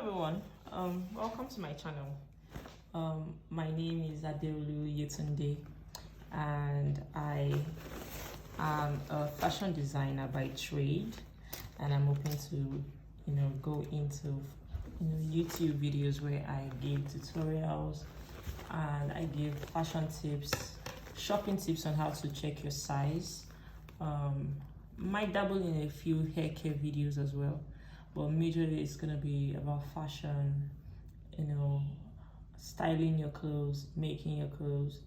everyone, welcome to my channel. My name is Adeolu Yetunde and I am a fashion designer by trade, and I'm hoping to go into YouTube videos where I give tutorials and I give fashion tips, shopping tips on how to check your size. Might dabble in a few hair care videos as well, but majorly it's gonna be about fashion, styling your clothes, making your clothes,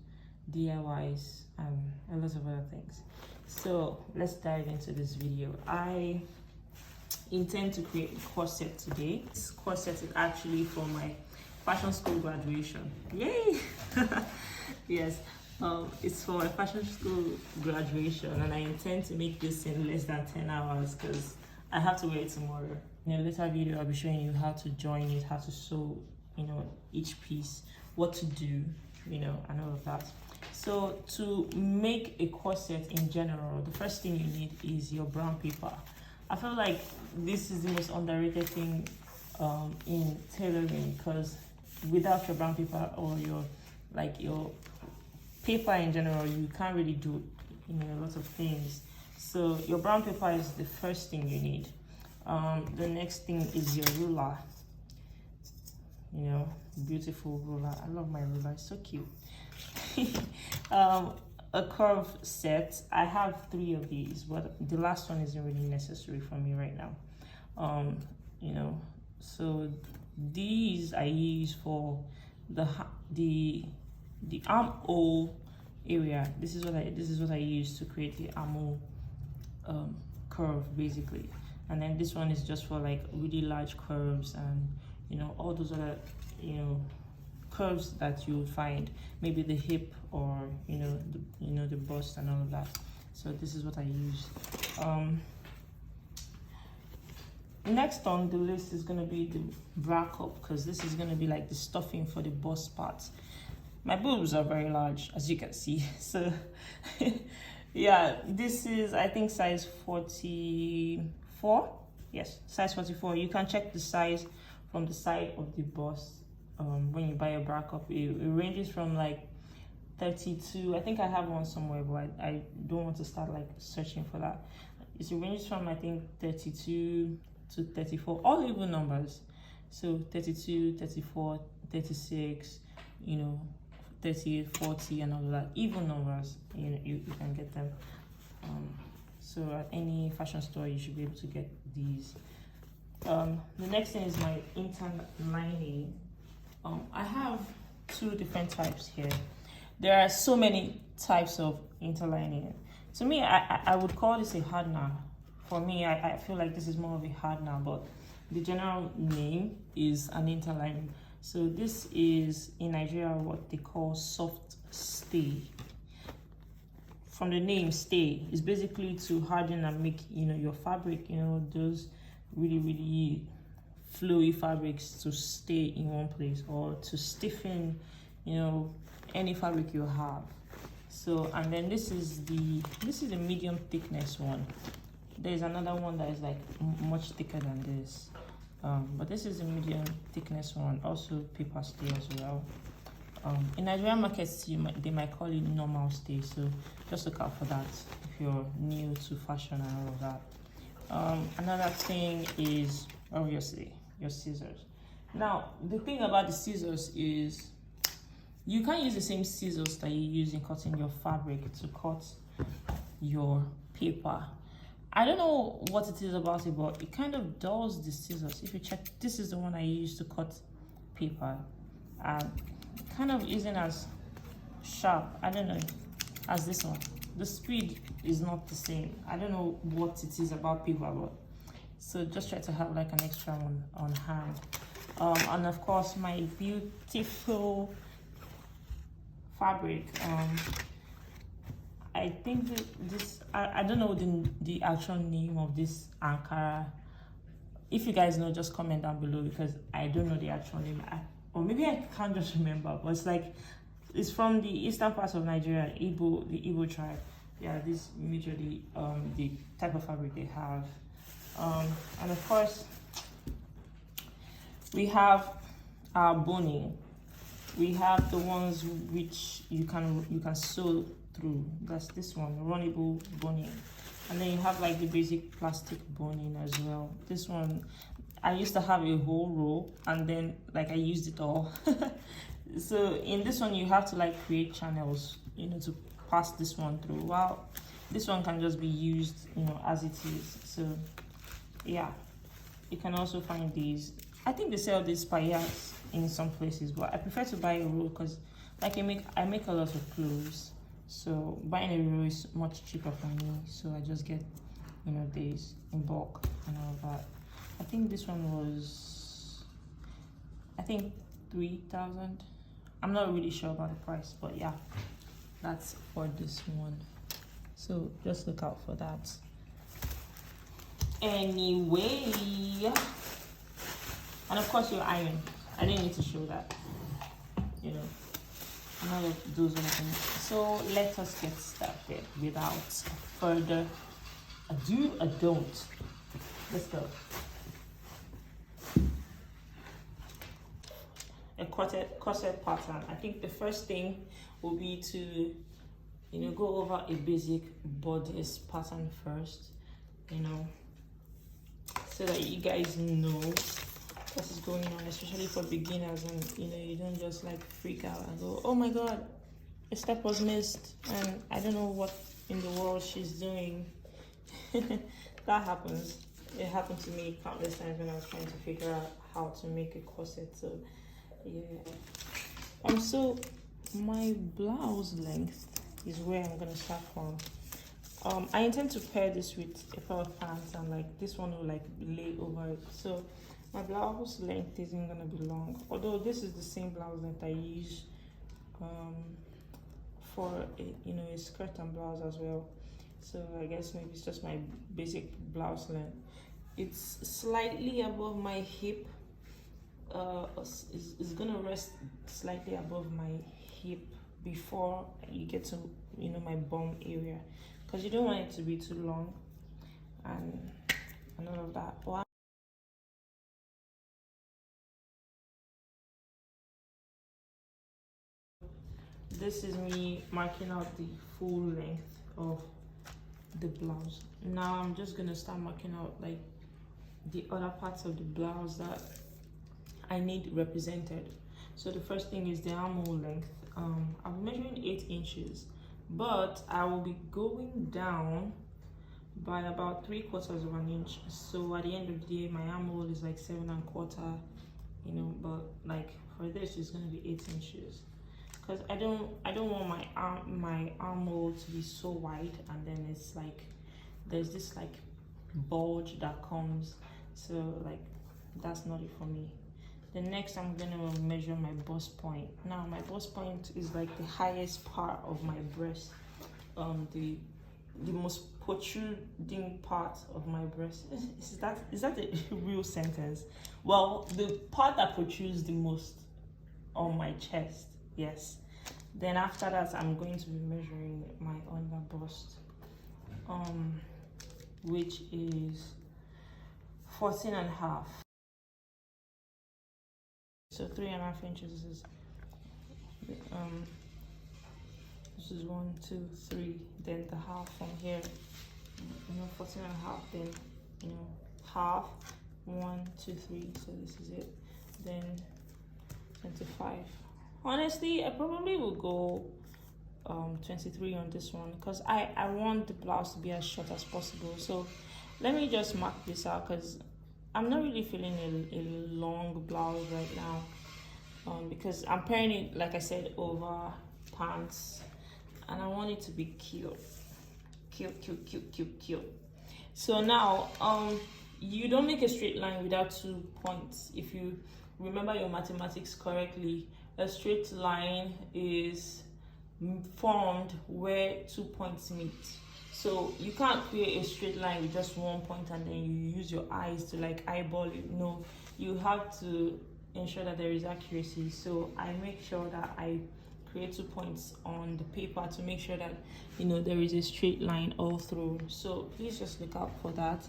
DIYs, and a lot of other things. So let's dive into this video. I intend to create a corset today. This corset is actually for my fashion school graduation. Yay! Yes. It's for my fashion school graduation, and I intend to make this in less than 10 hours because I have to wear it tomorrow. In a later video, I'll be showing you how to join it, how to sew, each piece, what to do, and all of that. So to make a corset in general, the first thing you need is your brown paper. I feel like this is the most underrated thing in tailoring, because without your brown paper or your paper in general, you can't really do a lot of things. So your brown paper is the first thing you need. The next thing is your ruler. Beautiful ruler. I love my ruler, it's so cute. A curve set. I have 3 of these, but the last one isn't really necessary for me right now. So these I use for the armhole area. This is what I use to create the armhole curve, basically. And then this one is just for like really large curves and all those other curves that you'll find, maybe the hip or the bust and all of that. So this is what I use. Next on the list is going to be the bra cup, because this is going to be like the stuffing for the bust parts. My boobs are very large, as you can see. So yeah, this is, I think, size 44. Yes, size 44. You can check the size from the side of the bust when you buy a bra cup. It ranges from like 32. I think I have one somewhere, but I don't want to start like searching for that. It ranges from, I think, 32 to 34, all even numbers. So 32, 34, 36, 38, 40, and all of that, even numbers. You can get them. So at any fashion store you should be able to get these. The next thing is my interlining. I have 2 different types here. There are so many types of interlining. To me, I would call this a hardener. For me, I feel like this is more of a hardener, but the general name is an interlining. So this is in Nigeria what they call soft stay. From the name stay, is basically to harden and make your fabric, those really flowy fabrics to stay in one place, or to stiffen any fabric you have. So, and then this is a medium thickness one. There's another one that is like much thicker than this. But this is a medium thickness one, also paper stay as well. In Nigerian markets, they might call it normal stay, so just look out for that if you're new to fashion and all of that. Another thing is obviously your scissors. Now, the thing about the scissors is you can't use the same scissors that you use in cutting your fabric to cut your paper. I don't know what it is about it, but it kind of dulls the scissors. If you check, this is the one I use to cut paper, and it kind of isn't as sharp, I don't know, as this one. The speed is not the same. I don't know what it is about paper, but so just try to have like an extra one on hand. And of course, my beautiful fabric. I think this, I don't know the actual name of this Ankara. If you guys know, just comment down below, because I don't know the actual name. Or maybe I can't just remember, but it's from the eastern parts of Nigeria, the Igbo tribe. Yeah, this majorly the type of fabric they have. And of course, We have our boning. We have the ones which you can sew through. That's this one, runnable boning. And then you have like the basic plastic boning as well. This one, I used to have a whole roll, and then like I used it all. So in this one, you have to like create channels, you know, to pass this one through. While this one can just be used, you know, as it is. So yeah, you can also find these. I think they sell these payas in some places, but I prefer to buy a roll because like I make a lot of clothes. So buying a roll is much cheaper for me. So I just get, you know, these in bulk and all of that. I think this one was, I think 3,000. I'm not really sure about the price, but yeah, that's for this one. So just look out for that. Anyway, and of course your iron. I didn't need to show that, you know, none of those other things. So let us get started without further ado. Let's go. A corset pattern. I think the first thing will be to, you know, go over a basic bodice pattern first, you know, so that you guys know what is going on, especially for beginners, and you know, you don't just like freak out and go, oh my god, a step was missed and I don't know what in the world she's doing. That happens. It happened to me countless times when I was trying to figure out how to make a corset. So yeah, so my blouse length is where I'm gonna start from. I intend to pair this with a pair of pants, and like this one will like lay over it. So my blouse length isn't gonna be long, although this is the same blouse length I use for a skirt and blouse as well. So I guess maybe it's just my basic blouse length. It's slightly above my hip. It's gonna rest slightly above my hip before you get to, you know, my bum area, because you don't want it to be too long and all of that. Wow. This is me marking out the full length of the blouse. Now I'm just gonna start marking out like the other parts of the blouse that I need represented. So the first thing is the armhole length. I'm measuring 8 inches, but I will be going down by about 3/4 of an inch. So at the end of the day, my armhole is like 7 1/4, you know, but like for this, it's gonna be 8 inches. Because I don't want my armhole to be so wide, and then it's like there's this like bulge that comes. So like that's not it for me. The next, I'm gonna measure my bust point. Now my bust point is like the highest part of my breast, the most protruding part of my breast. Is that a real sentence? Well, the part that protrudes the most on my chest. Yes. Then after that, I'm going to be measuring my under bust, which is 14 and a half. So 3.5 inches is this is 1, 2, 3. Then the half from here, you know, 14 and a half. Then, you know, half, 1, 2, 3. So this is it. Then 25. Honestly, I probably will go 23 on this one, because I want the blouse to be as short as possible. So let me just mark this out, because I'm not really feeling a long blouse right now, because I'm pairing it, like I said, over pants, and I want it to be cute. So now you don't make a straight line without 2 points. If you remember your mathematics correctly, a straight line is formed where 2 points meet. So you can't create a straight line with just 1 point and then you use your eyes to like eyeball it. No, you have to ensure that there is accuracy. So I make sure that I create 2 points on the paper to make sure that, you know, there is a straight line all through. So please just look out for that.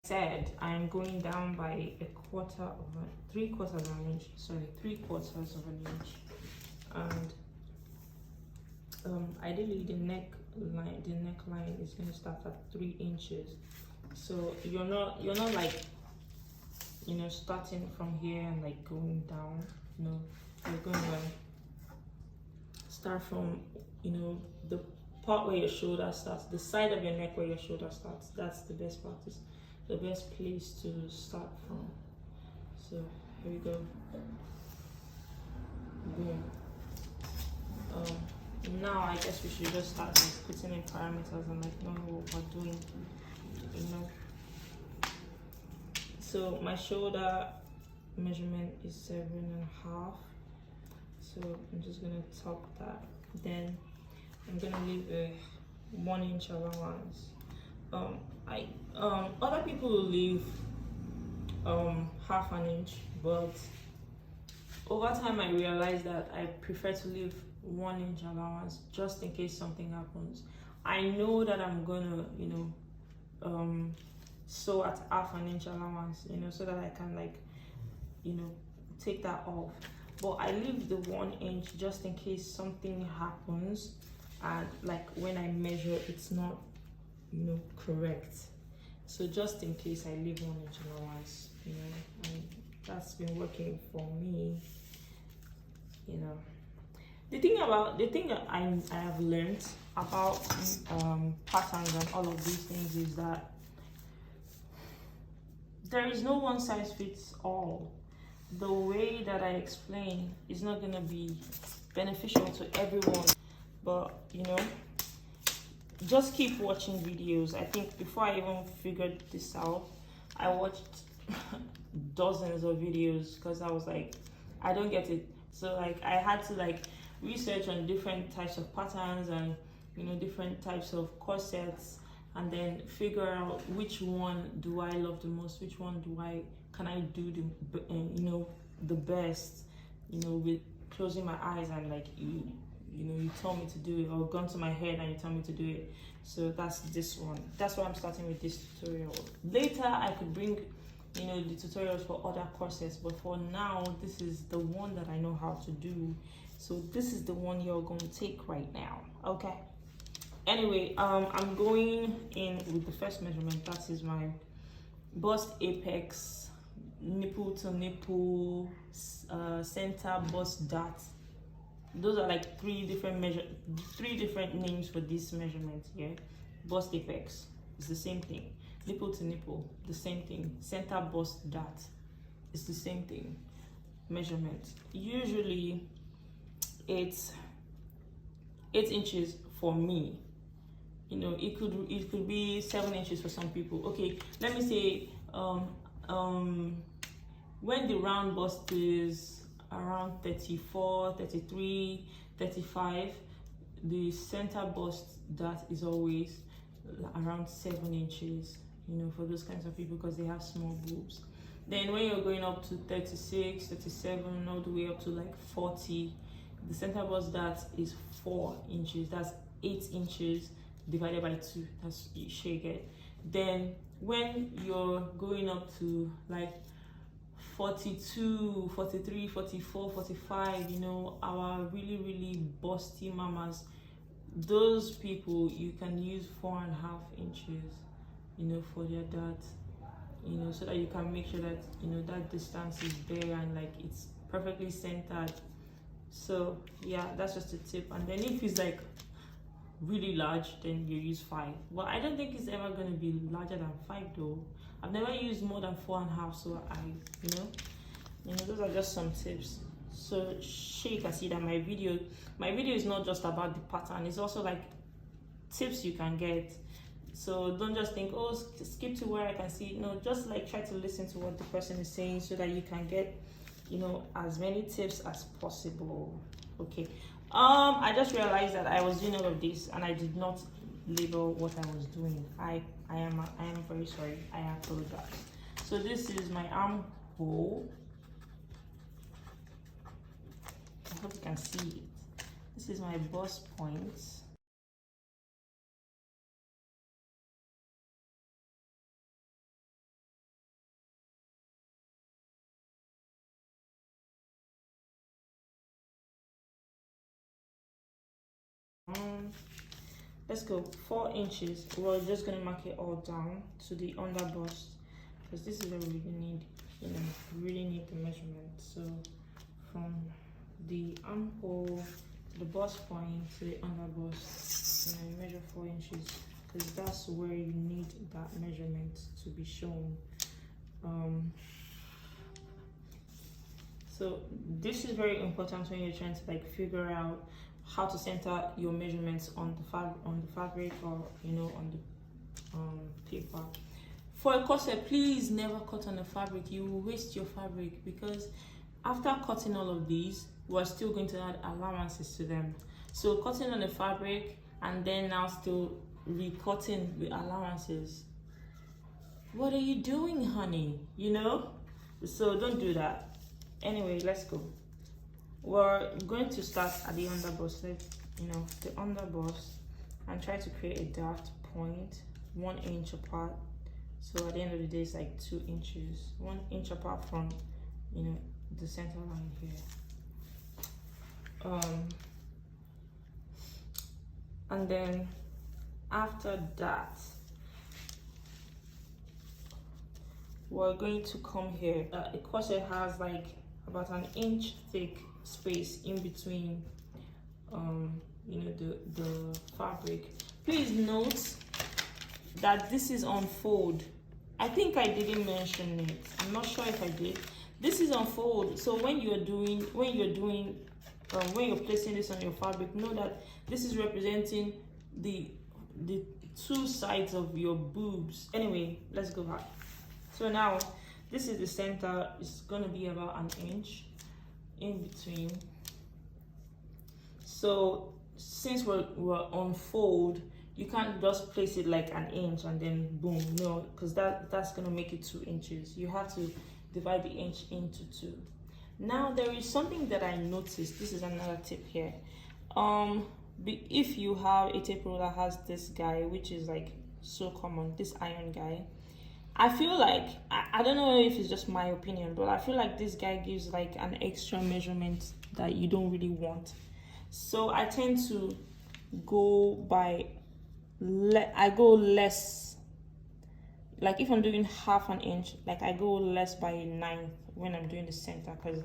said, I'm going down by three quarters of an inch. Sorry, 3/4 of an inch. And ideally the neckline is going to start at 3 inches. So you're not like, you know, starting from here and like going down. No, you're going to start from, you know, the part where your shoulder starts, the side of your neck where your shoulder starts. That's the best practice, the best place to start from. So here we go. Boom. Now I guess we should just start like putting in parameters and like knowing what we're doing, you know. So my shoulder measurement is 7.5. So I'm just gonna top that. Then I'm gonna leave a 1 inch allowance. Other people will leave half an inch, but over time I realized that I prefer to leave 1 inch allowance just in case something happens. I know that I'm gonna, you know, sew at half an inch allowance, you know, so that I can like, you know, take that off. But I leave the 1 inch just in case something happens and like when I measure it's not, you know, correct. So just in case I leave 1 inch allowance, you know, and that's been working for me, you know. The thing that I have learned about patterns and all of these things is that there is no one size fits all. The way that I explain is not going to be beneficial to everyone, but you know, just keep watching videos. I think before I even figured this out, I watched dozens of videos because I was like, I don't get it. So like I had to like research on different types of patterns and, you know, different types of corsets, and then figure out which one do I love the most, which one can I do the you know, the best, you know, with closing my eyes and like you know, you tell me to do it, or gun to my head and you tell me to do it. So that's this one. That's why I'm starting with this tutorial. Later I could bring, you know, the tutorials for other corsets, but for now this is the one that I know how to do. So this is the one you're going to take right now, okay? Anyway, I'm going in with the first measurement. That is my bust apex, nipple to nipple, center bust dart. Those are like three different names for this measurement here. Bust apex is the same thing. Nipple to nipple, the same thing. Center bust dart is the same thing. Measurement. Usually it's 8 inches for me. You know, it could be 7 inches for some people. Okay, let me say when the round bust is around 34, 33, 35, the center bust that is always around 7 inches, you know, for those kinds of people because they have small boobs. Then when you're going up to 36, 37, all the way up to like 40, the center bust that is 4 inches. That's 8 inches divided by 2. That's shake. Then when you're going up to like 42, 43, 44, 45, you know, our really busty mamas, those people, you can use 4.5 inches, you know, for their dart, you know, so that you can make sure that, you know, that distance is there and like it's perfectly centered. So yeah, that's just a tip. And then if it's like really large, then you use 5. Well, I don't think it's ever going to be larger than 5 though. I've never used more than 4.5, so you know, those are just some tips. So you can see that my video is not just about the pattern, it's also like tips you can get. So don't just think, oh, skip to where I can see. No, just like try to listen to what the person is saying so that you can get, you know, as many tips as possible. Okay, I just realized that I was doing all of this and I did not label what I was doing. I am very sorry. I apologize. So this is my armhole. I hope you can see it. This is my bust point. let's go 4 inches. We're just gonna mark it all down to the under bust, because this is where we really need, you know, really need the measurement. So from the armhole to the bust point to the under bust, you know, you measure 4 inches, because that's where you need that measurement to be shown. So this is very important when you're trying to like figure out how to center your measurements on the fabric, or you know, on the paper. For a corset, please never cut on the fabric. You will waste your fabric, because after cutting all of these, we're still going to add allowances to them. So cutting on the fabric and then now still recutting with allowances. What are you doing, honey? You know? So don't do that. Anyway, let's go. We're going to start at the underbust, you know, the underbust, and try to create a dart point 1 inch apart. So at the end of the day, it's like 2 inches, 1 inch apart from, you know, the center line here. And then after that, we're going to come here. A corset has like about 1 inch thick space in between you know, the fabric. Please note that this is on fold. I think I didn't mention it. I'm not sure if I did. This is on fold. So when you're placing this on your fabric, know that this is representing the 2 sides of your boobs. Anyway, let's go back. So now this is the center. It's gonna be about 1 inch in between. So since we're on fold, you can't just place it like 1 inch and then boom. No, because that's gonna make it 2 inches. You have to divide the inch into 2. Now there is something that I noticed. This is another tip here. If you have a tape roller that has this guy, which is like so common, this iron guy, I feel like, I don't know if it's just my opinion, but I feel like this guy gives like an extra measurement that you don't really want. So I tend to go by, I go less, like if I'm doing half an inch, like I go less by 1/9 when I'm doing the center, because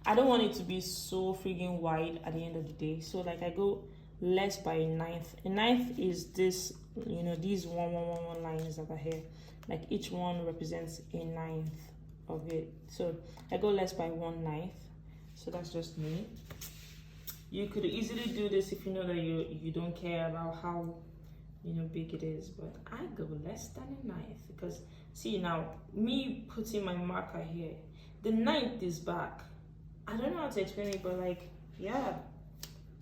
I don't want it to be so freaking wide at the end of the day. So like I go less by 1/9. 1/9 is this, you know, these 1 lines that are here. Like each one represents 1/9 of it. So I go less by 1/9. So that's just me. You could easily do this if you know that you don't care about how, you know, big it is, but I go less than 1/9, because see, now me putting my marker here, the 1/9 is back. I don't know how to explain it, but like, yeah,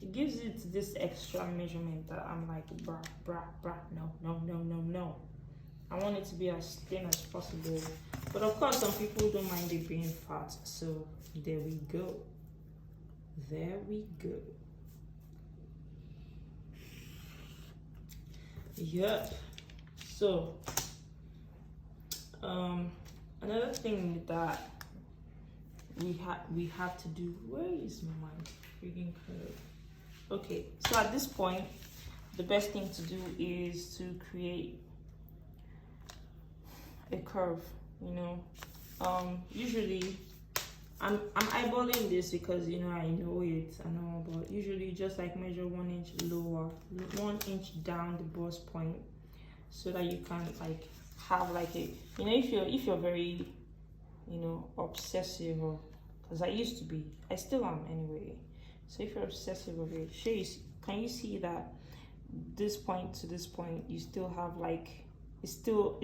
it gives it this extra measurement that I'm like, brah, no. I want it to be as thin as possible. But of course, some people don't mind it being fat. So there we go. There we go. Yep. So another thing that we have to do, where is my freaking curve? Okay, so at this point, the best thing to do is to create a curve, you know. Usually I'm eyeballing this because, you know, I know it, I know, but usually just like measure 1 inch lower, 1 inch down the bust point, so that you can like have like a, you know, if you're very, you know, obsessive, or because I used to be, I still am anyway. So if you're obsessive of it, can you see that this point to this point, you still have like, it's still,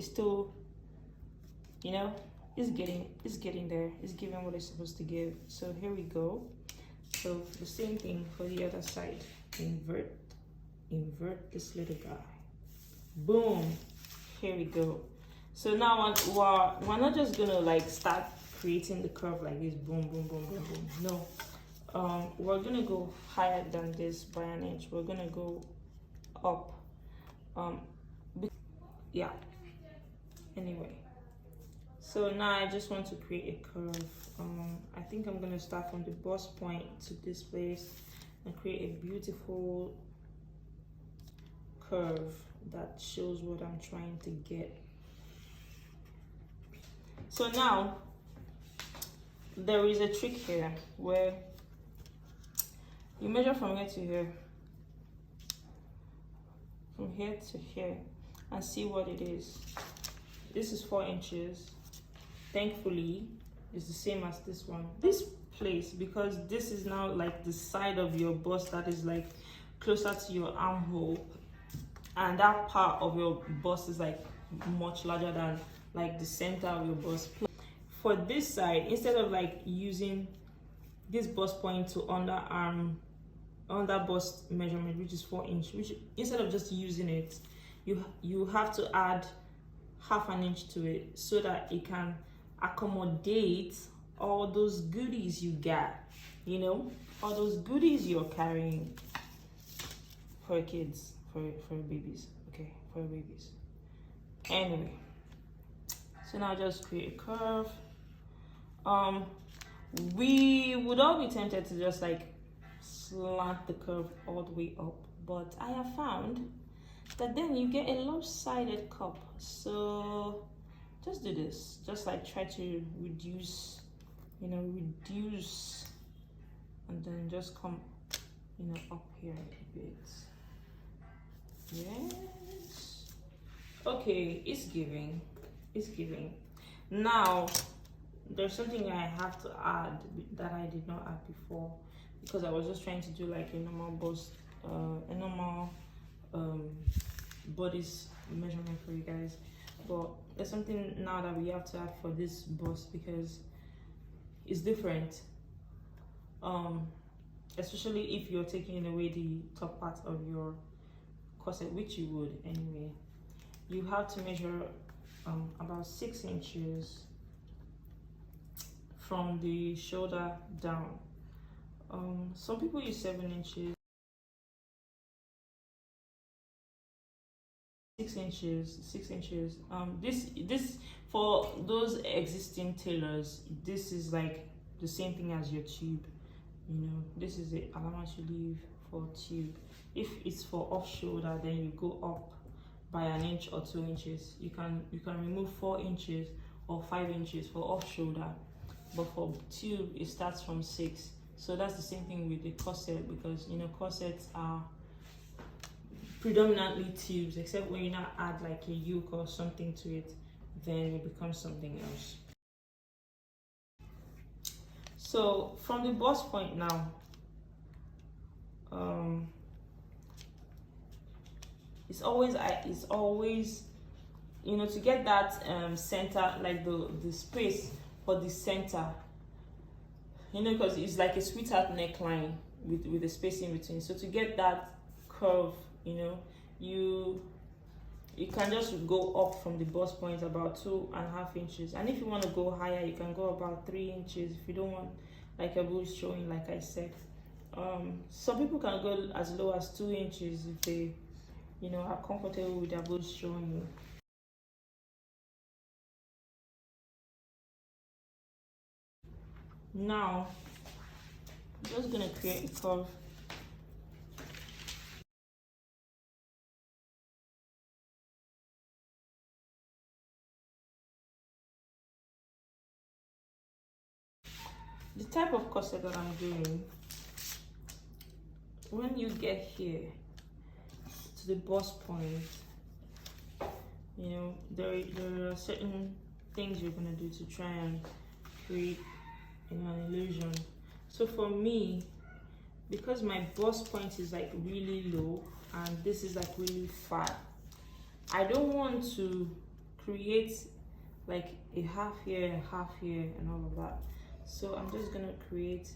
you know, it's getting there, it's giving what it's supposed to give. So here we go. So the same thing for the other side. Invert this little guy. Boom. Here we go. So now we're not just gonna like start creating the curve like this, boom. No, we're gonna go higher than this by 1 inch. We're gonna go up. Yeah. Anyway. So now I just want to create a curve. I think I'm gonna start from the bust point to this place and create a beautiful curve that shows what I'm trying to get. So now there is a trick here where you measure from here to here, from here to here, and see what it is. This is 4 inches. Thankfully, it's the same as this one. This place, because this is now like the side of your bust that is like closer to your armhole, and that part of your bust is like much larger than like the center of your bust. For this side, instead of like using this bust point to underarm, under bust measurement, which is 4 inch, which instead of just using it, you have to add half an inch to it so that it can accommodate all those goodies you got, you know, all those goodies you're carrying for kids, for babies, okay, for babies. Anyway, so now just create a curve. We would all be tempted to just like slant the curve all the way up, but I have found that then you get a lopsided cup. So just do this, just like try to reduce, you know, reduce, and then just come, you know, up here a bit. Yes, okay, it's giving, it's giving. Now there's something I have to add that I did not add before, because I was just trying to do like a normal bust, a normal bodice measurement for you guys, but there's something now that we have to add for this bust because it's different, especially if you're taking away the top part of your corset, which you would anyway. You have to measure about 6 inches from the shoulder down. Some people use 7 inches, 6 inches, 6 inches. This for those existing tailors, this is like the same thing as your tube, you know. This is the allowance you leave for tube. If it's for off shoulder, then you go up by an inch or 2 inches. You can remove 4 inches or 5 inches for off shoulder, but for tube it starts from 6. So that's the same thing with the corset, because you know corsets are predominantly tubes, except when you now add like a yoke or something to it, then it becomes something else. So from the bust point now, it's always, you know, to get that center, like the space for the center, you know, because it's like a sweetheart neckline with the space in between. So to get that curve, you know, you can just go up from the bust point about 2.5 inches, and if you want to go higher, you can go about 3 inches if you don't want like your boobs showing, like I said. Some people can go as low as 2 inches if they, you know, are comfortable with their boobs showing. Now I'm just gonna create a curve. The type of corset that I'm doing, when you get here to the bust point, you know, there are certain things you're gonna do to try and create, you know, an illusion. So for me, because my bust point is like really low and this is like really fat, I don't want to create like a half here and half here and all of that. So I'm just gonna create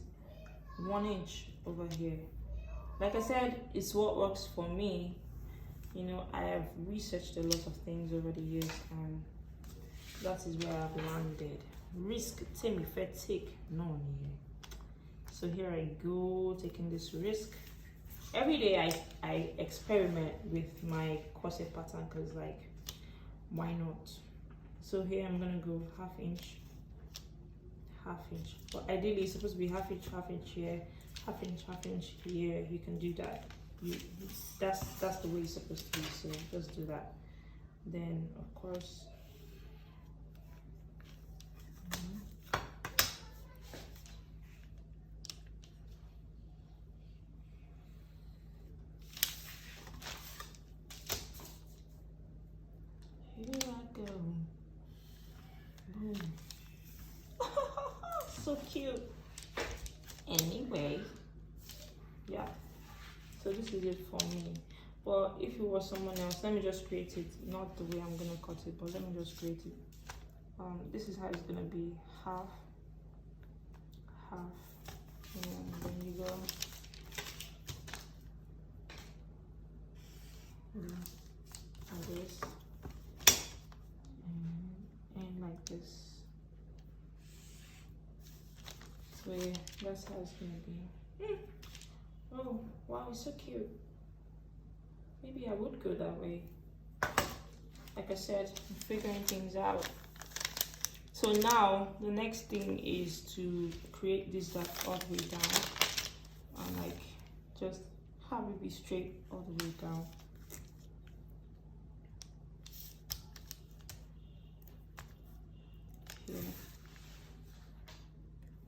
1 inch over here. Like I said, it's what works for me. You know, I have researched a lot of things over the years, and that is where I've landed. Risk Timmy Fair take no. So here I go, taking this risk. Every day I experiment with my corset pattern, because like, why not? So here I'm gonna go half inch, but ideally it's supposed to be half inch here, half inch here. You can do that, that's the way it's supposed to be. So just do that. Then of course, here I go. Boom. So cute. Anyway, yeah. So this is it for me. But if it was someone else, let me just create it. Not the way I'm gonna cut it, but let me just create it. This is how it's gonna be: half, half, and then you go like this, and like this. So yeah, that's how it's gonna be. Oh wow, it's so cute. Maybe I would go that way. Like I said, I'm figuring things out. So now the next thing is to create this dot all the way down, and like just have it be straight all the way down. Here.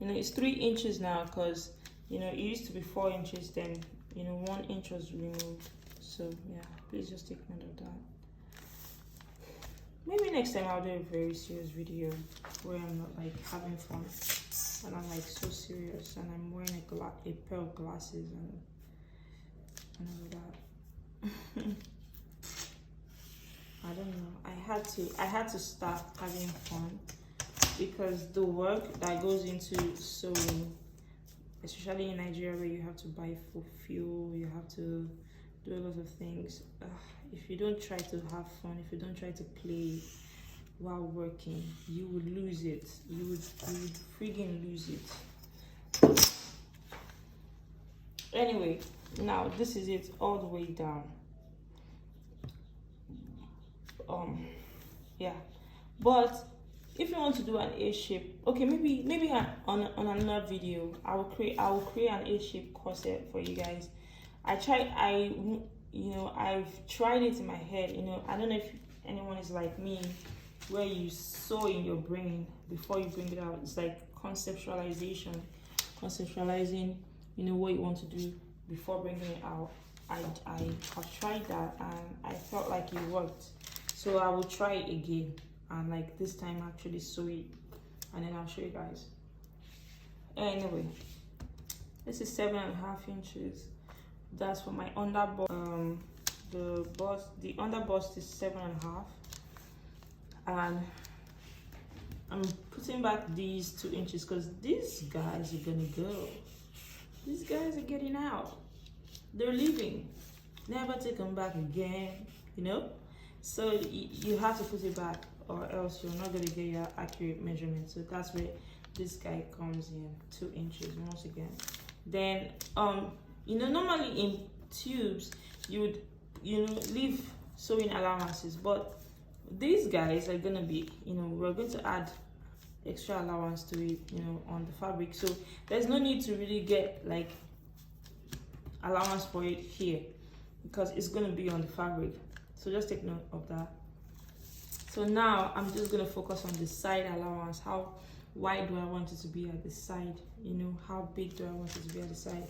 You know, it's 3 inches now because, you know, it used to be 4 inches, then, you know, 1 inch was removed. So yeah, please just take note of that. Maybe next time I'll do a very serious video where I'm not like having fun and I'm like so serious and I'm wearing a pair of glasses and all that. I don't know. I had to stop having fun because the work that goes into sewing, especially in Nigeria where you have to buy for fuel, you have to do a lot of things. If you don't try to have fun, if you don't try to play while working, you would lose it. You would friggin' lose it. Anyway, now this is it all the way down. Yeah, but if you want to do an A shape, okay, maybe on another video I will create an A shape corset for you guys. I've tried it in my head. You know, I don't know if anyone is like me, where you sew in your brain before you bring it out. It's like conceptualizing, you know, what you want to do before bringing it out. I have tried that and I felt like it worked. So I will try it again and like this time actually sew it, and then I'll show you guys. Anyway, this is 7.5 inches. That's for my underbust. The underbust is 7.5, and I'm putting back these 2 inches because these guys are gonna go. These guys are getting out. They're leaving. Never to come back again. You know. So you have to put it back, or else you're not gonna get your accurate measurement. So that's where this guy comes in, 2 inches once again. Then you know, normally in tubes you would, you know, leave sewing allowances, but these guys are gonna be, you know, we're going to add extra allowance to it, you know, on the fabric. So there's no need to really get like allowance for it here because it's gonna be on the fabric. So just take note of that. So now I'm just gonna focus on the side allowance. How wide do I want it to be at the side? You know, how big do I want it to be at the side?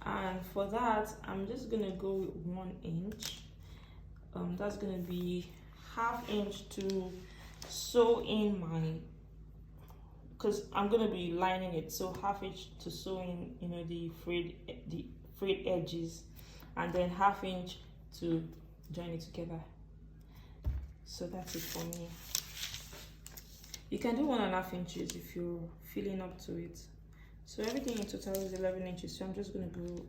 And for that, I'm just gonna go with 1 inch. That's gonna be 1/2 inch to sew in my, because I'm gonna be lining it. So 1/2 inch to sew in, you know, the frayed edges, and then 1/2 inch to join it together. So that's it for me. You can do 1.5 inches if you're feeling up to it. So everything in total is 11 inches. So I'm just gonna go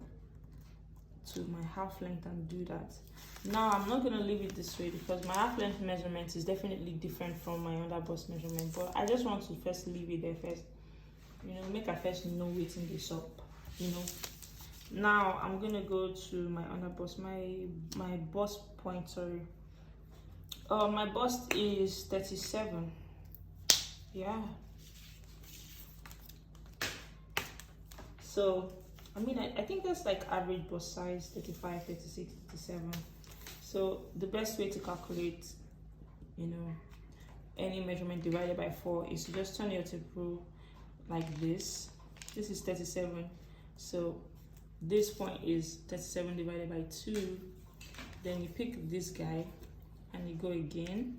to my half length and do that. Now I'm not gonna leave it this way because my half length measurement is definitely different from my underbust measurement. But I just want to first leave it there first. You know, make I first know waiting this up. You know. Now I'm gonna go to my underbust, my bust point. Sorry. My bust is 37. Yeah. So I mean, I think that's like average bust size, 35, 36, 37. So the best way to calculate, you know, any measurement divided by 4 is to just turn your tape rule like this. This is 37. So this point is 37 divided by 2. Then you pick this guy and you go again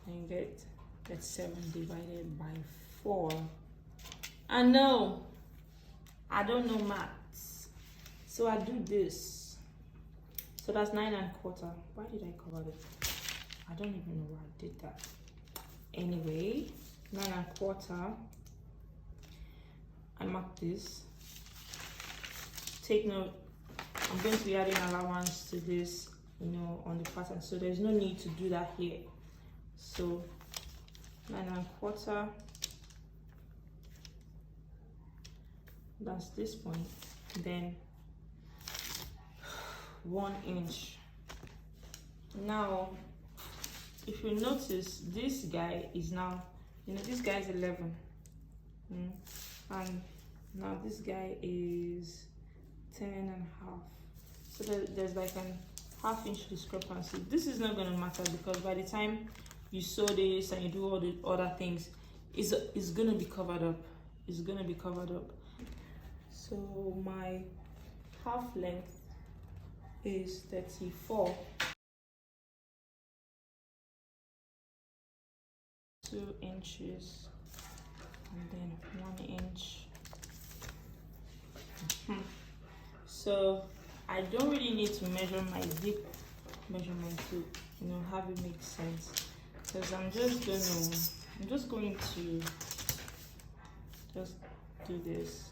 and you get 37 divided by 4. And no, I don't know maths, so I do this. So that's 9 1/4. Why did I cover this? I don't even know why I did that. Anyway, 9 1/4. I mark this. Take note, I'm going to be adding allowance to this, you know, on the pattern, so there's no need to do that here. So 9 1/4. That's this point. Then 1 inch. Now, if you notice, this guy is now, you know, this guy is 11, and now this guy is 10.5. So there's like an half-inch discrepancy. This is not going to matter because by the time you sew this and you do all the other things, it's going to be covered up. It's going to be covered up. So my half length is 34. 2 inches and then 1 inch. So I don't really need to measure my zip measurement to, you know, have it make sense, because I'm just going to just do this.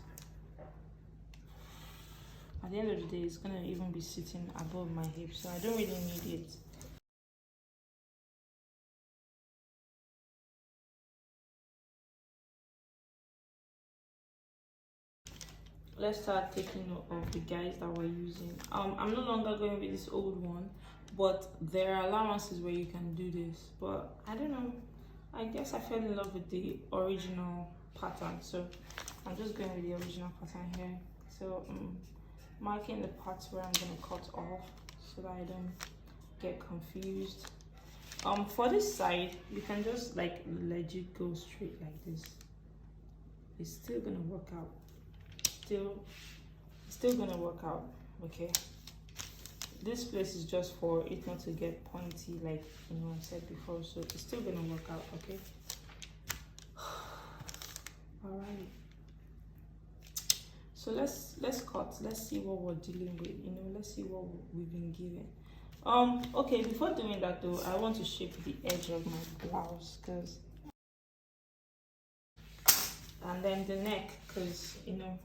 At the end of the day, it's gonna even be sitting above my hip, so I don't really need it. Let's start taking note of the guys that we're using. I'm no longer going with this old one, but there are allowances where you can do this. But I don't know, I guess I fell in love with the original pattern, so I'm just going with the original pattern here. So marking the parts where I'm going to cut off so that I don't get confused. For this side, you can just like legit go straight like this. It's still gonna work out. Still gonna work out. Okay, this place is just for it not to get pointy, like, you know, I said before, so it's still gonna work out. Okay. All right, so let's cut. Let's see what we're dealing with, you know. Let's see what we've been given. Okay, before doing that though, I want to shape the edge of my blouse, and then the neck, because, you know,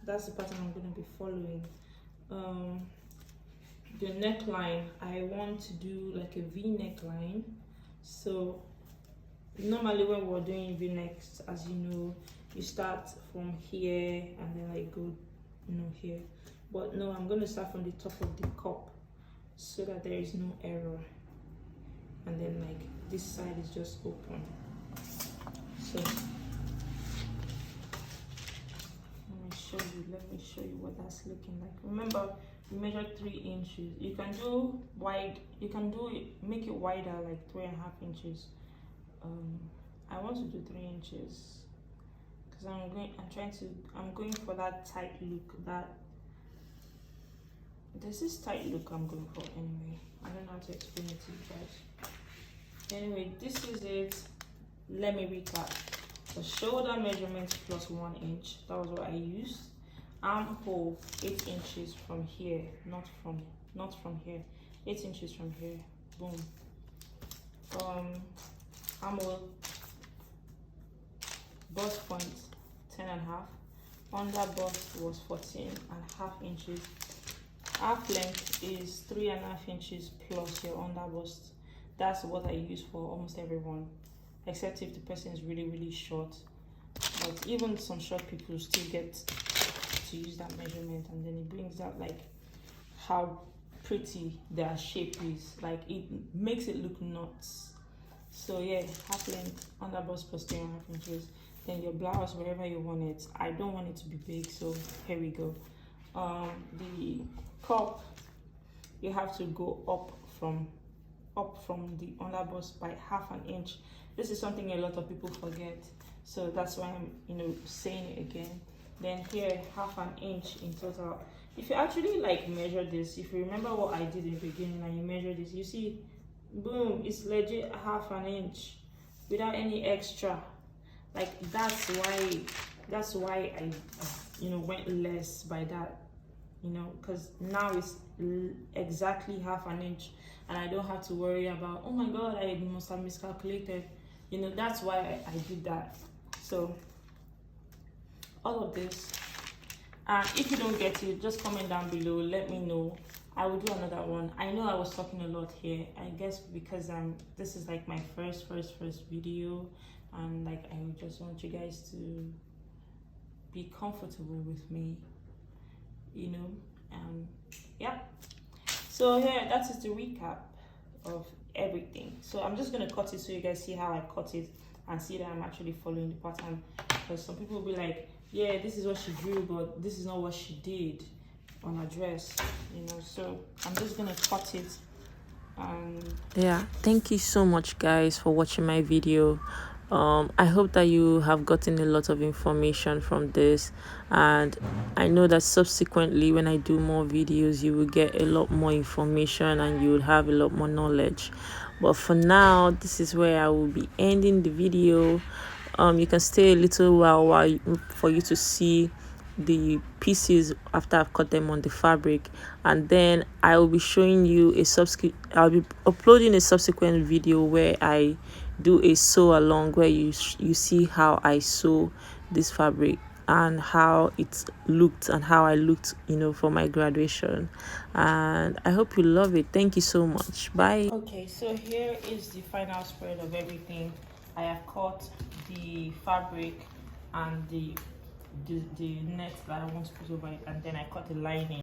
that's the pattern I'm going to be following. The neckline, I want to do like a V neckline. So normally when we're doing V necks, as you know, you start from here and then like go, you know, here. But no, I'm going to start from the top of the cup so that there is no error. And then like this side is just open. So let me show you what that's looking like. Remember, we measured 3 inches. You can do wide, you can do it, make it wider, like 3.5 inches. I want to do 3 inches because I'm going for that tight look. There's this tight look I'm going for anyway. I don't know how to explain it to you guys. Anyway, this is it. Let me recap. The shoulder measurement plus 1 inch, that was what I used. Armhole 8 inches from here, not from here. 8 inches from here. Boom. Armhole bust point 10.5. Under bust was 14.5 inches. Half length is 3.5 inches plus your under bust. That's what I use for almost everyone, except if the person is really short. But even some short people still get to use that measurement, and then it brings out like how pretty their shape is. Like, it makes it look nuts. So yeah, half length, under bust plus 3.5 inches. Then your blouse, wherever you want it. I don't want it to be big, so here we go. the cup, you have to go up from the underbust by 1/2 inch. This is something a lot of people forget, so that's why I'm saying it again. Then here, 1/2 inch in total. If you actually like measure this, if you remember what I did in the beginning and you measure this, you see, boom, it's legit 1/2 inch without any extra. Like that's why I went less by that, because now it's exactly 1/2 inch and I don't have to worry about, oh my god, I must have miscalculated. That's why I did that. So all of this, and if you don't get it, just comment down below, let me know. I will do another one. I know I was talking a lot here, I guess because this is like my first video, and like I just want you guys to be comfortable with me, yeah. So here, that is the recap of everything. So I'm just gonna cut it so you guys see how I cut it and see that I'm actually following the pattern, because some people will be like, yeah, this is what she drew, but this is not what she did on her dress, so I'm just gonna cut it. Yeah, thank you so much guys for watching my video. I hope that you have gotten a lot of information from this, and I know that subsequently when I do more videos you will get a lot more information and you will have a lot more knowledge. But for now, this is where I will be ending the video. You can stay a little while for you to see the pieces after I've cut them on the fabric, and then I will be showing you I'll be uploading a subsequent video where I do a sew along, where you see how I sew this fabric and how it looked and how I looked for my graduation. And I hope you love it. Thank you so much. Bye. Okay, so here is the final spread of everything. I have cut the fabric and the net that I want to put over it, and then I cut the lining.